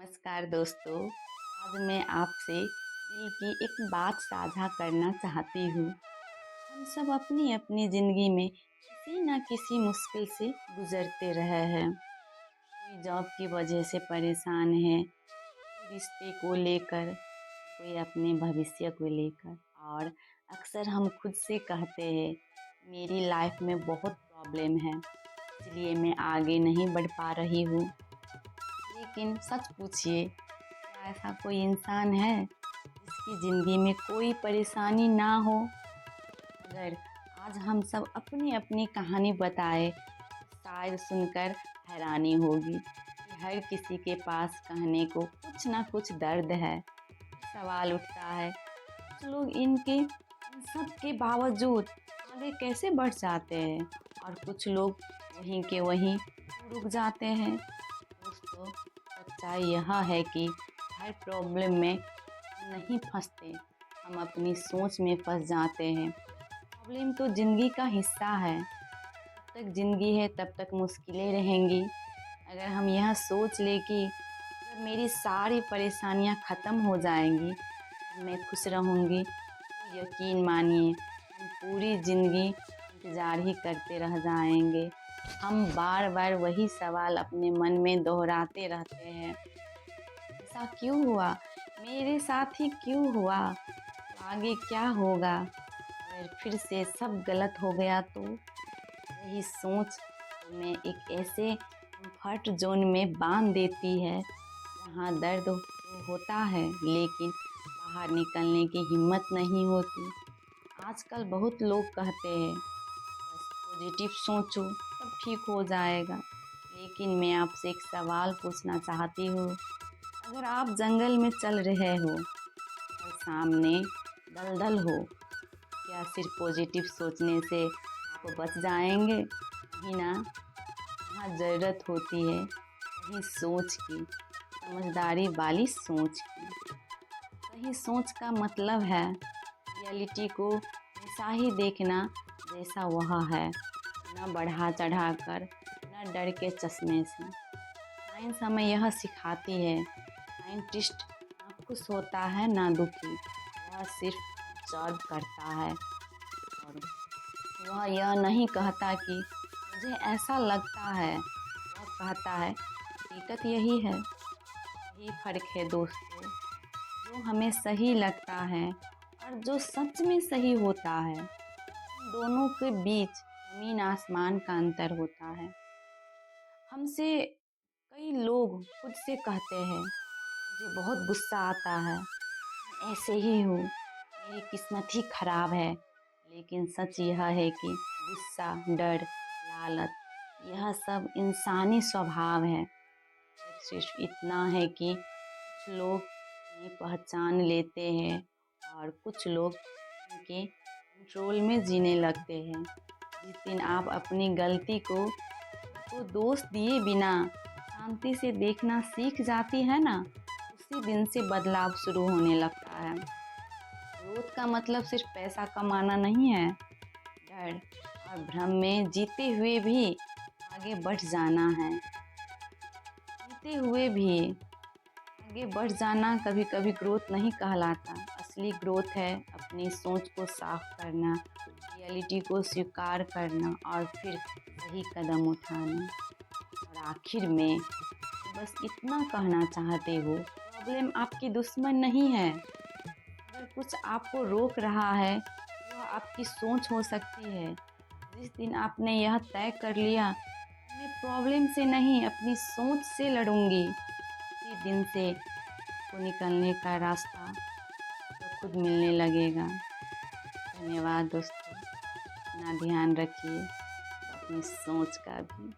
नमस्कार दोस्तों। आज मैं आपसे दिल की एक बात साझा करना चाहती हूँ। हम सब अपनी अपनी ज़िंदगी में किसी न किसी मुश्किल से गुजरते रहे हैं। कोई जॉब की वजह से परेशान है, कोई रिश्ते को लेकर, कोई अपने भविष्य को लेकर। और अक्सर हम खुद से कहते हैं, मेरी लाइफ में बहुत प्रॉब्लम है, इसलिए मैं आगे नहीं बढ़ पा रही हूँ। लेकिन सच पूछिए, क्या ऐसा कोई इंसान है जिसकी ज़िंदगी में कोई परेशानी ना हो? अगर आज हम सब अपनी अपनी कहानी बताएं, तो शायद सुनकर हैरानी होगी कि हर किसी के पास कहने को कुछ ना कुछ दर्द है। सवाल उठता है, कुछ लोग इन सब के बावजूद आगे कैसे बढ़ जाते हैं और कुछ लोग वहीं के वहीं रुक जाते हैं। दोस्तों, सच्चाई यह है कि हर प्रॉब्लम में हम नहीं फंसते, हम अपनी सोच में फंस जाते हैं। प्रॉब्लम तो ज़िंदगी का हिस्सा है। जब तक ज़िंदगी है तब तक मुश्किलें रहेंगी। अगर हम यह सोच लें कि जब मेरी सारी परेशानियां ख़त्म हो जाएंगी तब मैं खुश रहूँगी, तो यकीन मानिए हम पूरी ज़िंदगी इंतज़ार ही करते रह जाएंगे। हम बार बार वही सवाल अपने मन में दोहराते रहते हैं, ऐसा क्यों हुआ, मेरे साथ ही क्यों हुआ, आगे क्या होगा, अगर फिर से सब गलत हो गया तो। यही सोच हमें एक ऐसे कंफर्ट जोन में बांध देती है जहाँ दर्द तो होता है लेकिन बाहर निकलने की हिम्मत नहीं होती। आजकल बहुत लोग कहते हैं, बस पॉजिटिव सोचो सब ठीक हो जाएगा। लेकिन मैं आपसे एक सवाल पूछना चाहती हूँ, अगर आप जंगल में चल रहे हो और सामने दलदल हो, क्या सिर्फ पॉजिटिव सोचने से आप बच जाएंगे? नहीं ना। यहाँ ज़रूरत होती है सही सोच की, समझदारी वाली सोच की। सही सोच का मतलब है रियलिटी को वैसा ही देखना जैसा वह है, न बढ़ा चढ़ा कर, न डर के चश्मे से। साइंस हमें यह सिखाती है, साइंटिस्ट ना खुश होता है ना दुखी, वह सिर्फ ऑब्जर्व करता है। और वह यह नहीं कहता कि मुझे ऐसा लगता है, वह कहता है हकीकत यही है। यही फर्क है दोस्तों, जो हमें सही लगता है और जो सच में सही होता है, इन दोनों के बीच जमीन आसमान का अंतर होता है। हमसे कई लोग खुद से कहते हैं, मुझे बहुत गुस्सा आता है, मैं ऐसे ही हूँ, मेरी किस्मत ही खराब है। लेकिन सच यह है कि गुस्सा, डर, लालच, यह सब इंसानी स्वभाव है। फर्क सिर्फ इतना है कि कुछ लोग इन्हें पहचान लेते हैं और कुछ लोग इनके कंट्रोल में जीने लगते हैं। जिस दिन आप अपनी गलती को दोष दिए बिना शांति से देखना सीख जाती है ना, उसी दिन से बदलाव शुरू होने लगता है। ग्रोथ का मतलब सिर्फ पैसा कमाना नहीं है, डर और भ्रम में जीते हुए भी आगे बढ़ जाना है। जीते हुए भी आगे बढ़ जाना कभी कभी ग्रोथ नहीं कहलाता। असली ग्रोथ है अपनी सोच को साफ करना, रियलिटी को स्वीकार करना और फिर सही कदम उठाना। और आखिर में बस इतना कहना चाहते हो, प्रॉब्लम आपकी दुश्मन नहीं है। अगर कुछ आपको रोक रहा है, वह आपकी सोच हो सकती है। जिस दिन आपने यह तय कर लिया, मैं प्रॉब्लम से नहीं अपनी सोच से लड़ूंगी, उसी दिन से आपको निकलने का रास्ता तो खुद मिलने लगेगा। धन्यवाद दोस्तों, अपना ध्यान रखिए, अपनी सोच का भी।